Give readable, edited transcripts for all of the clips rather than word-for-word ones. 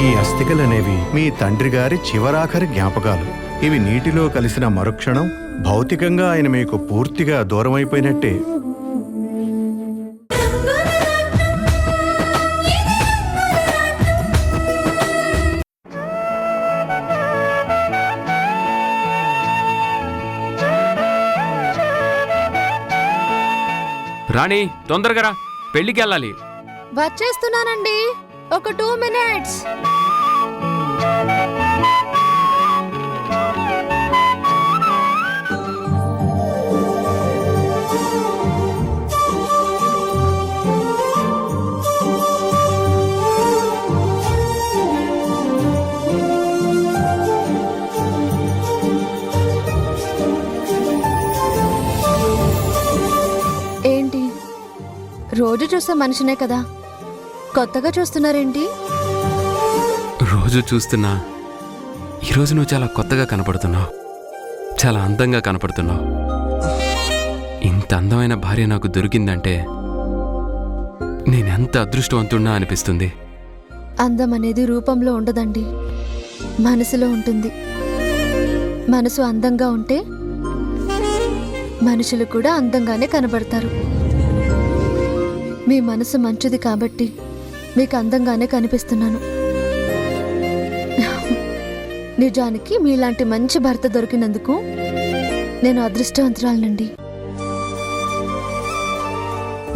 ఈ అస్థికలనేవి మీ తండ్రి గారి చివరాఖరి జ్ఞాపకాలు. ఇవి నీటిలో కలిసిన మరుక్షణం భౌతికంగా ఆయన మీకు పూర్తిగా దూరమైపోయినట్టే. రాణి, తొందరగా రా, పెళ్లికి వెళ్ళాలి. వచ్చేస్తున్నానండి, ఒక 2 minutes. ఏంటి, రోజు చూసే మనిషినే కదా, కొత్తగా చూస్తున్నారేంటి? రోజు చూస్తున్నా, ఈరోజు నువ్వు చాలా కొత్తగా కనపడుతున్నావు, చాలా అందంగా కనపడుతున్నావు. ఇంత అందమైన భార్య నాకు దొరికిందంటే నేనెంత అదృష్టవంతున్నా అనిపిస్తుంది. అందం అనేది రూపంలో ఉండదండి, మనసులో ఉంటుంది. మనసు అందంగా ఉంటే మనుషులు కూడా అందంగానే కనబడతారు. మీ మనసు మంచిది కాబట్టి మీకు అందంగానే కనిపిస్తున్నాను. నిజానికి మీలాంటి మంచి భర్త దొరికినందుకు నేను అదృష్టవంతురాలనండి.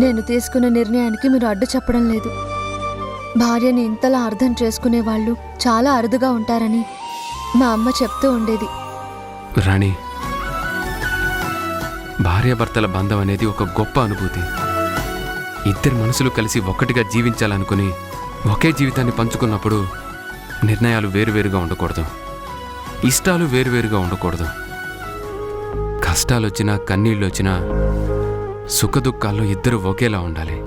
నేను తీసుకున్న నిర్ణయానికి మీరు అడ్డు చెప్పడం లేదు. భార్యని ఇంతలా అర్థం చేసుకునే వాళ్ళు చాలా అరుదుగా ఉంటారని మా అమ్మ చెప్తూ ఉండేది. రాణి, భార్యాభర్తల బంధం అనేది ఒక గొప్ప అనుభూతి. ఇద్దరు మనసులు కలిసి ఒక్కటిగా జీవించాలనుకుని ఒకే జీవితాన్ని పంచుకున్నప్పుడు నిర్ణయాలు వేరువేరుగా ఉండకూడదు, ఇష్టాలు వేరువేరుగా ఉండకూడదు. కష్టాలొచ్చినా కన్నీళ్ళొచ్చినా సుఖదుఖాల్లో ఇద్దరు ఒకేలా ఉండాలి,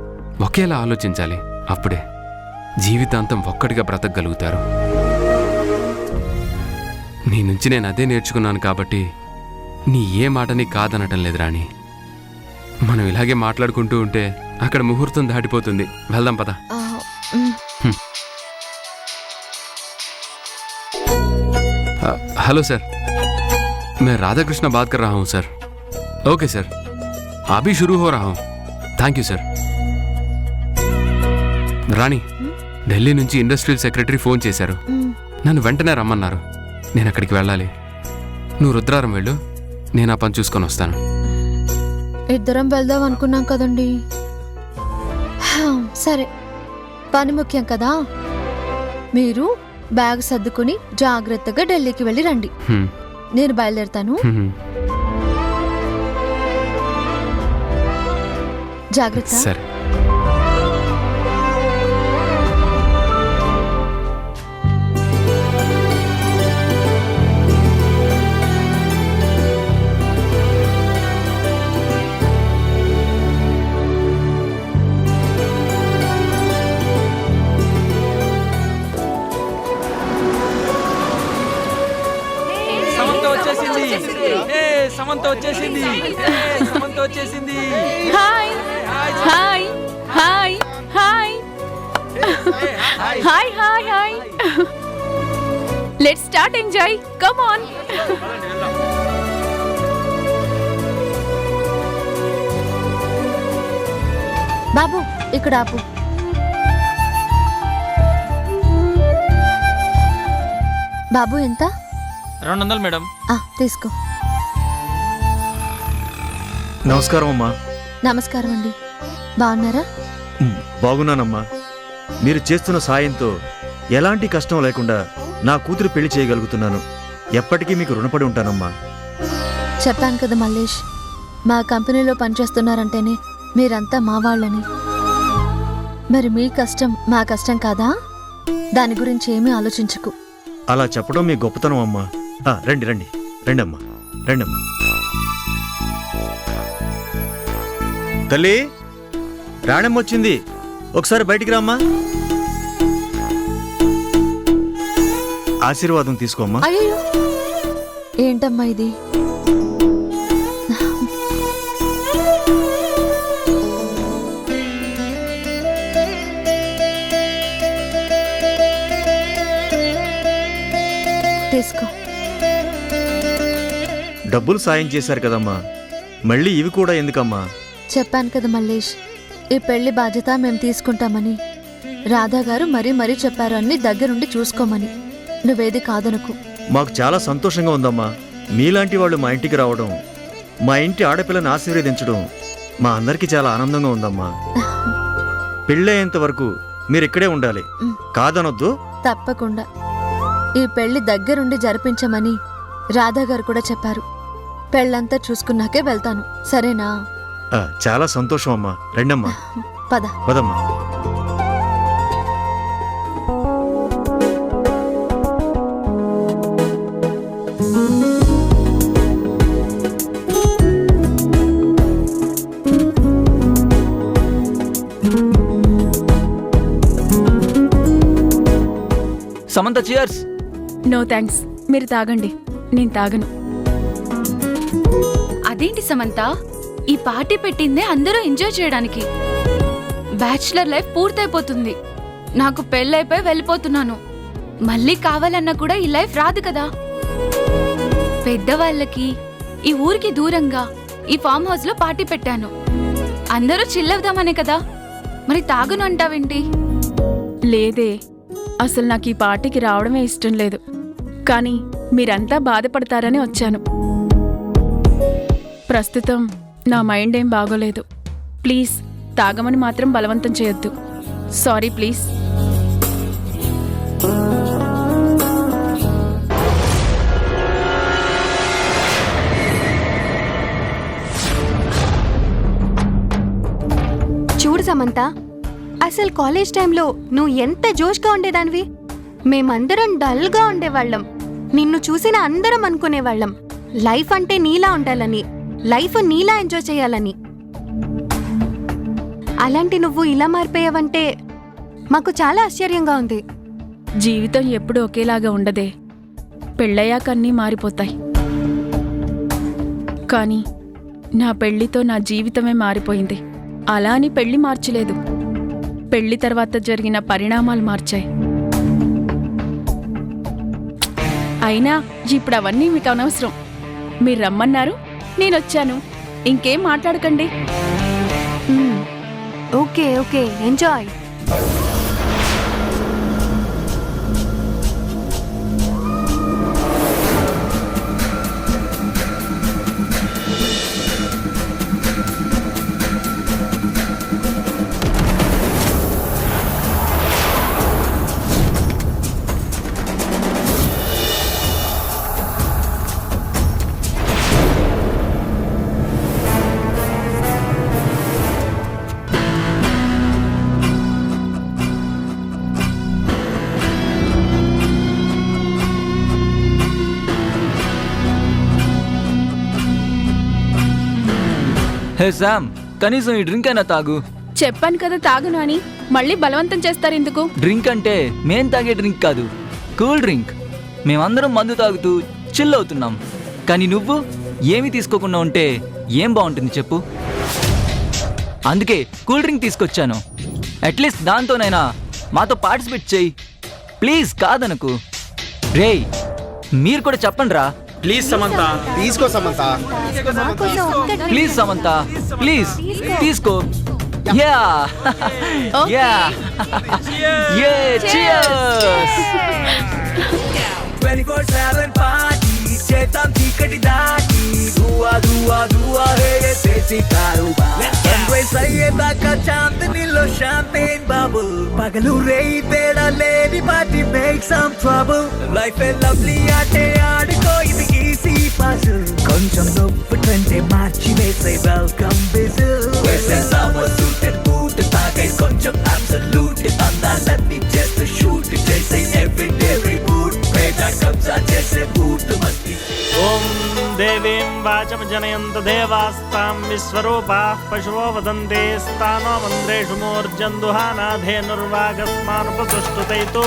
ఒకేలా ఆలోచించాలి. అప్పుడే జీవితాంతం ఒక్కటిగా బ్రతకగలుగుతారు. నీ నుంచి నేను అదే నేర్చుకున్నాను కాబట్టి నీ ఏ మాటని కాదనటం లేదు రాణి. మనం ఇలాగే మాట్లాడుకుంటూ ఉంటే అక్కడ ముహూర్తం దాటిపోతుంది. వెళ్దాం పద. हेलो सर, मैं राधा कृष्णा बात कर रहा हूँ सर. ओके सर, अभी शुरू हो रहा हूँ. Thank you sir. Rani, Delhi నుంచి ఇండస్ట్రియల్ సెక్రటరీ ఫోన్ చేశారు. నన్ను వెంటనే రమ్మన్నారు. నేను అక్కడికి వెళ్ళాలి. నువ్వు రుద్రారం వెళ్ళు, నేను ఆ పని చూసుకొని వస్తాను. ఇద్దరం వెళ్దాం అనుకున్నాం కదండి. సరే, పని ముఖ్యం కదా. మీరు బ్యాగ్ సర్దుకుని జాగ్రత్తగా ఢిల్లీకి వెళ్ళి రండి. నేను బయలుదేరుతాను. జాగ్రత్త. సరే. సమంత వచ్చేసింది. Hi hi hi hi hi hi hi. Let's start enjoy. Come on. బాబు, ఇక్కడ ఆపు. బాబు, ఎంత? 200 మేడం. తీసుకో. నమస్కారం అమ్మా. నమస్కారం అండి. బాగున్నారా? బాగున్నానమ్మా. మీరు చేస్తున్న సాయంతో ఎలాంటి కష్టం లేకుండా నా కూతురు పెళ్లి చేయగలుగుతున్నాను. ఎప్పటికీ మీకు రుణపడి ఉంటానమ్మా. చెప్పాను కదా మల్లేష్, మా కంపెనీలో పనిచేస్తున్నారంటేనే మీరంతా మా వాళ్ళని. మరి మీ కష్టం మా కష్టం కాదా? దాని గురించి ఏమీ ఆలోచించకు. అలా చెప్పడం మీ గొప్పతనం అమ్మా. రండి రండి రండమ్మా, రండమ్మా. తల్లి, రాణమ్మ వచ్చింది, ఒకసారి బయటికి రామ్మా. ఆశీర్వాదం తీసుకోమ్మా. అయ్యో, ఏంటమ్మా ఇది? తీసుకో. డబ్బులు సాయం చేశారు కదమ్మా, మళ్ళీ ఇవి కూడా ఎందుకమ్మా? చెప్పాను కదా మల్లేష్, ఈ పెళ్లి బాధ్యత మేము తీసుకుంటామని. రాధా గారు మరీ మరీ చెప్పారు అన్ని దగ్గరుండి చూసుకోమని. నువ్వేది కాదనుకు. మాకు చాలా సంతోషంగా ఉందమ్మా. మీలాంటి వాళ్ళు మా ఇంటికి రావడం, మా ఇంటి ఆడపిల్లని ఆశీర్వదించడం మా అందరికీ చాలా ఆనందంగా ఉందమ్మా. పెళ్ళయ్యేంత వరకు మీరు ఇక్కడే ఉండాలి, కాదనొద్దు. తప్పకుండా. ఈ పెళ్లి దగ్గరుండి జరిపించమని రాధా గారు కూడా చెప్పారు. పెళ్ళంతా చూసుకున్నాకే వెళ్తాను, సరేనా? చాలా సంతోషం అమ్మా. రండమ్మా, పద. పదమ్మా. సమంత చియర్స్. నో థ్యాంక్స్, మీరు తాగండి, నేను తాగను. అదేంటి సమంత, ఈ పార్టీ పెట్టిందే అందరూ ఎంజాయ్ చేయడానికి. బ్యాచులర్ లైఫ్ పూర్తయిపోతుంది. నాకు పెళ్ళైపోయి వెళ్ళిపోతున్నాను. మళ్ళీ కావాలన్నా కూడా ఈ లైఫ్ రాదు కదా. పెద్దవాళ్ళకి, ఈ ఊరికి దూరంగా ఈ ఫామ్ హౌస్ లో పార్టీ పెట్టాను. అందరూ చిల్లవుదామనే కదా. మరి తాగను అంటావేంటి? లేదే, అసలు నాకు ఈ పార్టీకి రావడమే ఇష్టం లేదు. కానీ మీరంతా బాధపడతారని వచ్చాను. ప్రస్తుతం నా మైండ్ ఏం బాగోలేదు. ప్లీజ్ తాగమని మాత్రం బలవంతం చేయొద్దు. Sorry please. చూడు సమంత, అసలు కాలేజ్ టైంలో నువ్వు ఎంత జోష్గా ఉండేదానివి. మేమందరం డల్గా ఉండేవాళ్ళం. నిన్ను చూసిన అందరం అనుకునేవాళ్ళం లైఫ్ అంటే నీలా ఉండాలని, లైఫ్ నీలా ఎంజాయ్ చేయాలని. అలాంటి నువ్వు ఇలా మారిపోయావంటే మాకు చాలా ఆశ్చర్యంగా ఉంది. జీవితం ఎప్పుడూ ఒకేలాగా ఉండదే. పెళ్ళయ్యాక అన్నీ మారిపోతాయి. కానీ నా పెళ్లితో నా జీవితమే మారిపోయింది. అలా అని పెళ్లి మార్చలేదు, పెళ్లి తర్వాత జరిగిన పరిణామాలు మార్చాయి. అయినా ఇప్పుడు అవన్నీ మీకు అనవసరం. మీరు రమ్మన్నారు, నేనొచ్చాను. ఇంకేం మాట్లాడకండి. Okay okay, enjoy. Hey Sam, కనీసం ఈ డ్రింక్ అయినా తాగు. చెప్పాను కదా తాగను అని, మళ్ళీ బలవంతం చేస్తారు ఎందుకు? డ్రింక్ అంటే మేం తాగే డ్రింక్ కాదు, కూల్ డ్రింక్. మేమందరం మందు తాగుతూ చిల్ అవుతున్నాం. కానీ నువ్వు ఏమీ తీసుకోకుండా ఉంటే ఏం బాగుంటుంది చెప్పు? అందుకే కూల్ డ్రింక్ తీసుకొచ్చాను. అట్లీస్ట్ దాంతోనైనా మాతో పార్టిసిపేట్ చేయి ప్లీజ్, కాదనకు. రేయ్, మీరు కూడా చెప్పండి రా. ప్లీజ్ సమంత, తీసుకో సమంత. ప్లీజ్ సమంత, ప్లీజ్ తీసుకో. యా యా యే, cheers. 24/7 పార్టీ చేద్దాం చీకటి దాటి, దువా దువా దువా హే చేసి కారుబా. సన్రైజ్ అయ్యేదాకా చాందనీలో షాంపేన్ బబుల్, పగలు రేయి తేడా లేని party make some trouble. Life a lovely ఆటే ఆడుకో, ఇది ఈజీ పజిల్. కొంచెం నొప్పుంటే మార్చి వేసే వెల్కమ్ విజిల్. వేసేసామో సూటెడ్ బూట్, తాగే కొంచెం అబ్సల్యూట్. అందాలన్నీ చేస్తూ షూట్ చేసే ఎవ్రీడే రిబూట్. పేట కబ్జా చేసే బూట్ మస్తి. ఓం దేవీం वाचम जनयन्त देवास्तां विश्वरूपाः पशवो वदन्ते स्थानो मन्द्रेषु मूर्जन्दुहानाधेनुर्वागस्मानुपसुष्टुतैतो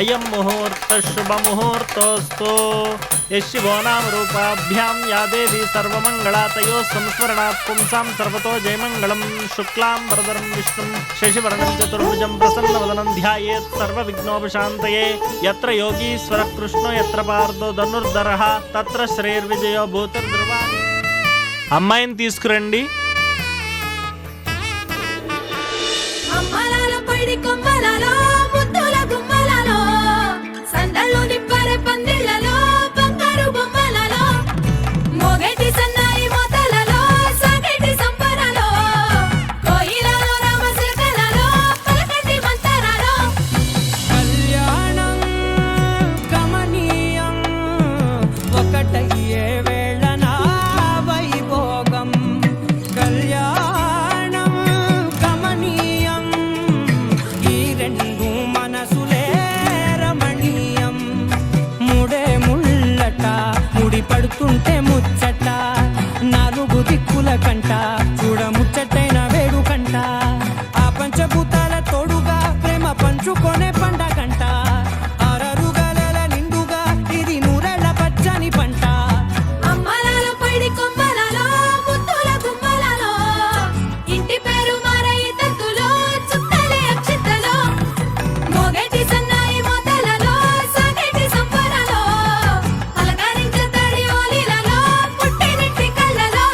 अयं मुहूर्तः शुभमुहूर्तोऽस्तु यशिवो नाम रूपाभ्यां या देवी सर्वमङ्गला तयोः संस्मरणात् पुंसां सर्वतो जयमङ्गलं शुक्लां वरदरं विष्णुं शशिवर्णं चतुर्भुजं प्रसन्नवदनं ध्यायेत् सर्वविघ्नोपशान्तये यत्र योगीश्वरः कृष्णो यत्र पार्थो धनुर्धरः तत्र శ్రీర్విజయో భూతిర్ధ్రువాణి. అమ్మాయిని తీసుకురండి. పడుతుంటే ముచ్చట నాలుగు దిక్కుల కంట చూడ ముచ్చటైన వేడు కంట ఆ పంచభూతాల తోడుగా ప్రేమ పంచుకొనే పండగంట ఆరరుగల నిండుగా ఇది నూరెళ్ళ పచ్చని పంట అమ్మలాల పైడి కొమ్మలలో ముత్తుల గుమ్మలలో ఇంటి పేరు మారయి తంతులో చుట్టలే అక్షింతలో మోగేటి సన్నాయి మోతలలో సాగేటి సంబరాలో అలకరించే తడి ఓలిలలో పుట్టినింటి కళ్ళలో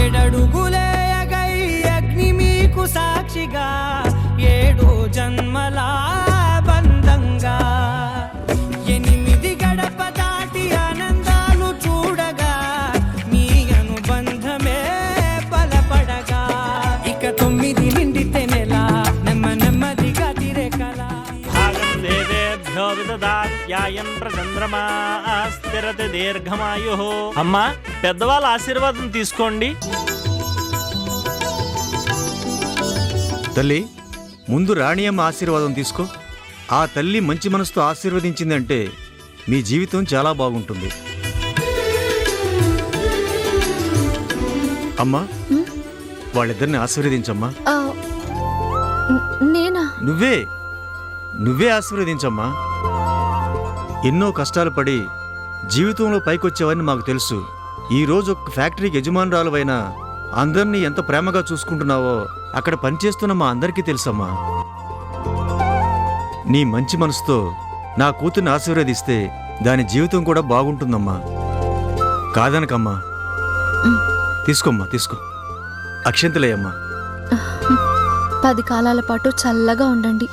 ఏడడుగులే ఎగై అగ్ని మీకు సాక్షిగా ఏడు జన్మల బంధంగా 8 గడప దాటి ఆనందాలు చూడగా మీ అనుబంధమే బలపడగా ఇక 9 నిండితే నెల నెమ్మదిగా తిరేకలా భాగం దేవేభ్యో విదదాత్యాయం ప్రచంద్రమా స్థిరతి దీర్ఘమాయుః. అమ్మా పెద్దవాళ్ళ ఆశీర్వాదం తీసుకోండి. తల్లి ముందు రాణియమ్మ ఆశీర్వాదం తీసుకో. ఆ తల్లి మంచి మనసుతో ఆశీర్వదించిందంటే మీ జీవితం చాలా బాగుంటుంది. అమ్మా వాళ్ళిద్దరిని ఆశీర్వదించమ్మా. ఆ, నేనా? నువ్వే ఆశీర్వదించమ్మా. ఎన్నో కష్టాలు పడి జీవితంలో పైకొచ్చేవని మాకు తెలుసు. ఈ రోజు ఒక ఫ్యాక్టరీకి యజమానురాలువైన అందరినీ ఎంత ప్రేమగా చూసుకుంటున్నావో అక్కడ పనిచేస్తున్న మా అందరికీ తెలుసమ్మా. నీ మంచి మనసుతో నా కూతుర్ని ఆశీర్వదిస్తే దాని జీవితం కూడా బాగుంటుందమ్మా. కాదనకమ్మా. తీసుకోమ్మా, తీసుకో. అక్షంతలేయమ్మా. 10 కాలాల పాటు చల్లగా ఉండండి.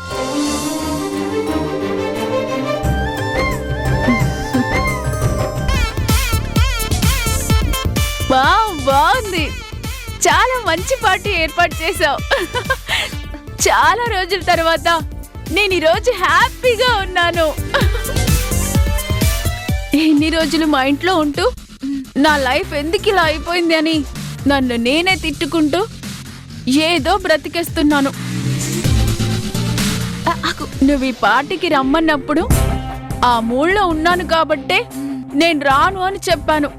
బాగుంది. చాలా మంచి పార్టీ ఏర్పాటు చేసావు. చాలా రోజుల తర్వాత నేను ఈరోజు హ్యాపీగా ఉన్నాను. ఎన్ని రోజులు మా ఇంట్లో ఉంటూ నా లైఫ్ ఎందుకు ఇలా అయిపోయింది అని నన్ను నేనే తిట్టుకుంటూ ఏదో బ్రతికేస్తున్నాను. నువ్వు ఈ పార్టీకి రమ్మన్నప్పుడు ఆ మూడ్లో ఉన్నాను కాబట్టే నేను రాను అని చెప్పాను.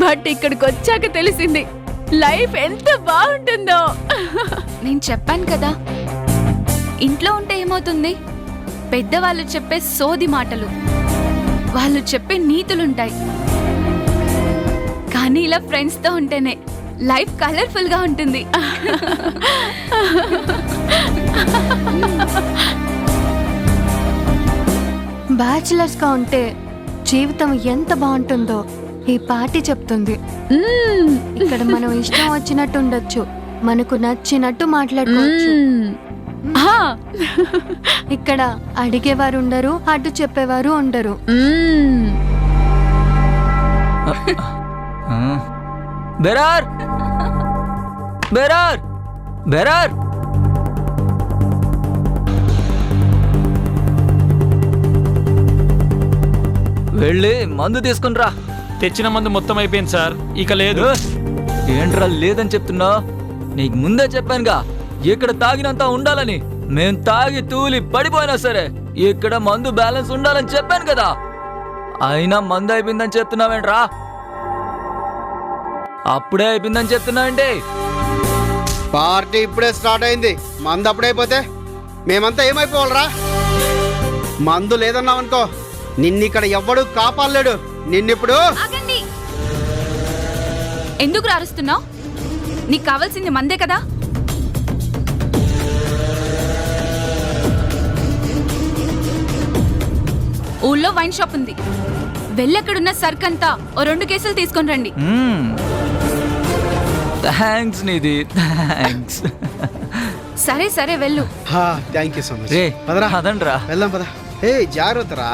బట్ ఇక్కడికి వచ్చాక తెలిసింది లైఫ్ ఎంత బాగుంటుందో. నేను చెప్పాను కదా, ఇంట్లో ఉంటే ఏమవుతుంది, పెద్దవాళ్ళు చెప్పే సోది మాటలు, వాళ్ళు చెప్పే నీతులుంటాయి. కానీ ఇలా ఫ్రెండ్స్తో ఉంటేనే లైఫ్ కలర్ఫుల్ గా ఉంటుంది. బ్యాచిలర్స్ గా ఉంటే జీవితం ఎంత బాగుంటుందో ఈ పార్టీ చెప్తుంది. ఇక్కడ మనం ఇష్టం వచ్చినట్టు ఉండొచ్చు, మనకు నచ్చినట్టు మాట్లాడుకోవచ్చు. ఇక్కడ అడిగేవారు ఉండరు, అడ్డు చెప్పేవారు ఉండరు. బెరార్ బెరార్ బెరార్ వెళ్ళి మందు తీసుకుని రా. తెచ్చిన మందు మొత్తం అయిపోయింది సార్, ఇక లేదు. ఏంట్రా లేదని చెప్తున్నా? నీకు ముందే చెప్పానుగా ఇక్కడ తాగినంత ఉండాలని. మేం తాగి తూలి పడిపోయినా సరే ఇక్కడ మందు బ్యాలెన్స్ ఉండాలని చెప్పాను కదా. అయినా మందు అయిపోయిందని చెప్తున్నావేంట్రా? అప్పుడే అయిపోయిందని చెప్తున్నావేంటి? పార్టీ ఇప్పుడే స్టార్ట్ అయింది, మందు అప్పుడైపోతే మేమంతా ఏమైపోవాలరా? మందు లేదన్నావనుకో నిన్నిక్కడ ఎవ్వడు కాపాడలేడు. నిన్నిప్పుడు ఆగండి. ఎందుకు రారుస్తున్నావు? నీకు కావాల్సింది మందే కదా. ఊళ్ళో వైన్ షాప్ ఉంది, వెళ్ళెక్కడున్న సర్కంతా ఓ 2 కేసులు తీసుకొని రండి. Thanks Nidhi, thanks. సరే సరే వెళ్ళు. Thank you so much. రే పదరా అదండ్రా. వెళ్దాం పద. ఏ జాగ్రత్తరా.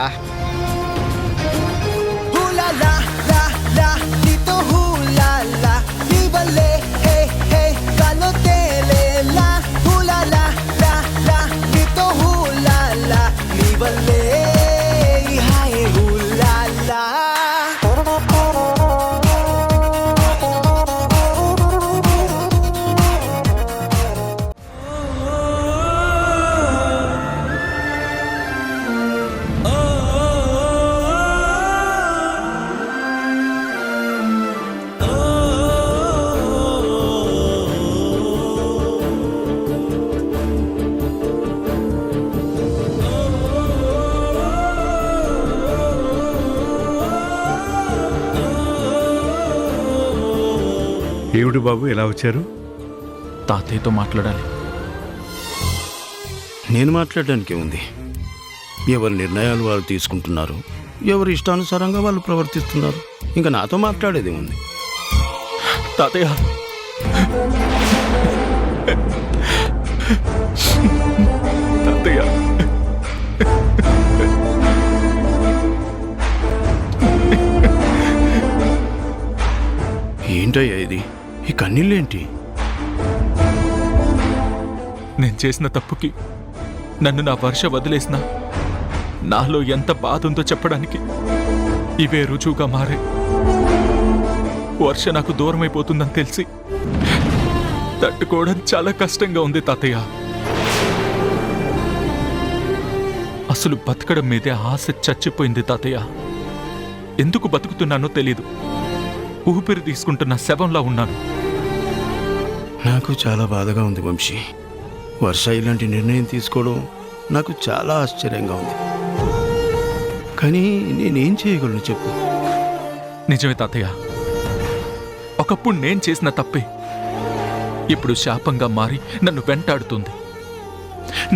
ఏమిటి బాబు ఎలా వచ్చారు? తాతయ్యతో మాట్లాడాలి. నేను మాట్లాడడానికి ఉంది. ఎవరి నిర్ణయాలు వారు తీసుకుంటున్నారు, ఎవరి ఇష్టానుసారంగా వాళ్ళు ప్రవర్తిస్తున్నారు. ఇంకా నాతో మాట్లాడేది ఉంది. తాతయ్య, తాతయ్య, ఏంటయ్యా ఇది? ఈ కన్నీళ్ళేంటి? నేను చేసిన తప్పుకి నన్ను నా వర్ష వదిలేసిన నాలో ఎంత బాధ ఉందో చెప్పడానికి ఇవే రుజువుగా మారే. వర్ష నాకు దూరమైపోతుందని తెలిసి తట్టుకోవడం చాలా కష్టంగా ఉంది తాతయ్య. అసలు బతకడం మీదే ఆశ చచ్చిపోయింది తాతయ్య. ఎందుకు బతుకుతున్నానో తెలీదు. ఊపిరి తీసుకుంటున్న శవంలా ఉన్నాను. నాకు చాలా బాధగా ఉంది వంశీ. వర్ష ఇలాంటి నిర్ణయం తీసుకోవడం నాకు చాలా ఆశ్చర్యంగా ఉంది. కానీ నేనేం చేయగలను చెప్పు? నిజమే తాతయ్య, ఒకప్పుడు నేను చేసిన తప్పే ఇప్పుడు శాపంగా మారి నన్ను వెంటాడుతుంది.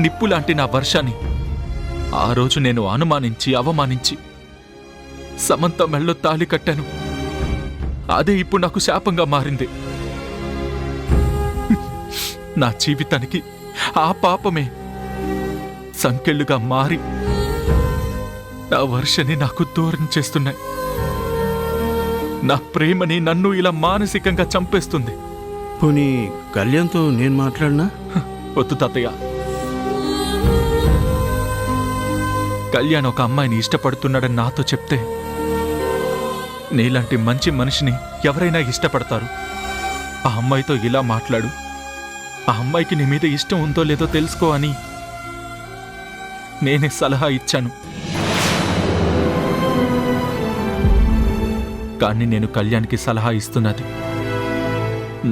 నిప్పులాంటి నా వర్షాన్ని ఆ రోజు నేను అనుమానించి అవమానించి సమంత మెళ్ళో తాళి కట్టాను. అదే ఇప్పుడు నాకు శాపంగా మారింది. నా జీవితానికి ఆ పాపమే సంకెళ్ళుగా మారి నా వర్షని నాకు దూరం చేస్తున్నాయి. నా ప్రేమని నన్ను ఇలా మానసికంగా చంపేస్తుంది. పోనీ కళ్యాణ్తో నేను మాట్లాడినా? వద్దు తాతయ్య. కళ్యాణ్ ఒక అమ్మాయిని ఇష్టపడుతున్నాడని నాతో చెప్తే నీలాంటి మంచి మనిషిని ఎవరైనా ఇష్టపడతారు. ఆ అమ్మాయితో ఇలా మాట్లాడు, ఆ అమ్మాయికి నీ మీద ఇష్టం ఉందో లేదో తెలుసుకో అని నేనే సలహా ఇచ్చాను. కానీ నేను కళ్యాణ్కి సలహా ఇస్తున్నది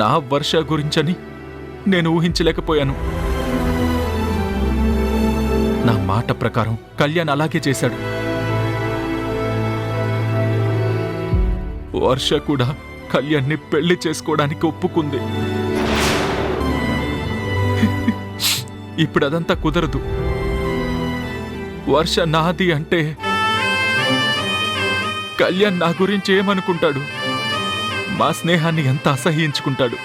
నా వర్ష గురించని నేను ఊహించలేకపోయాను. నా మాట ప్రకారం కళ్యాణ్ అలాగే చేశాడు. వర్ష కూడా కళ్యాణ్ని పెళ్లి చేసుకోవడానికి ఒప్పుకుంది. ఇప్పుడు అదంతా కుదరదు. వర్ష నాది అంటే కళ్యాణ్ నా గురించి ఏమనుకుంటాడు? మా స్నేహాన్ని ఎంత అసహ్యించుకుంటాడు.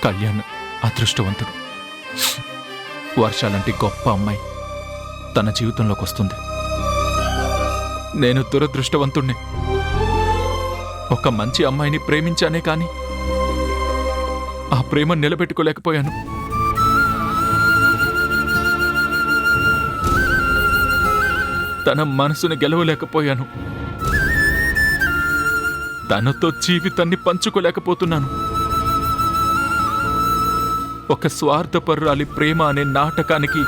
కళ్యాణ్ అదృష్టవంతుడు. వర్షాలంటి గొప్ప అమ్మాయి తన జీవితంలోకి వస్తుంది. నేను దురదృష్టవంతుణ్ణి. ఒక మంచి అమ్మాయిని ప్రేమించానే కాని ఆ ప్రేమ నిలబెట్టుకోలేకపోయాను. తన మనసుని గెలవలేకపోయాను. తనతో జీవితాన్ని పంచుకోలేకపోతున్నాను. ఒక స్వార్థపరురాలి ప్రేమ అనే నాటకానికి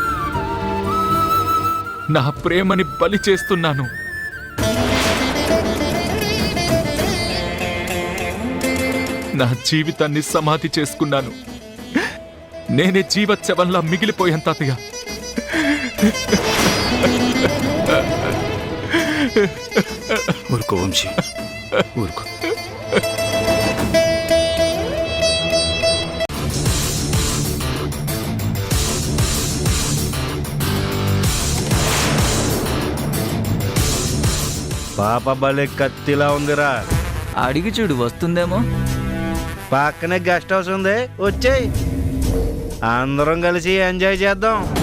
నా ప్రేమని బలి చేస్తున్నాను. నా జీవితాన్ని సమాధి చేసుకున్నాను. నేనే జీవచ్చవంలా మిగిలిపోయాను తాతయ్య. ఊరుకో వంశీ, ఊరుకో. పాప భలే కత్తిలా ఉందిరా. అడిగి చూడు, వస్తుందేమో. పక్కనే గెస్ట్ హౌస్ ఉంది, వచ్చేయ్ అందరం కలిసి ఎంజాయ్ చేద్దాం.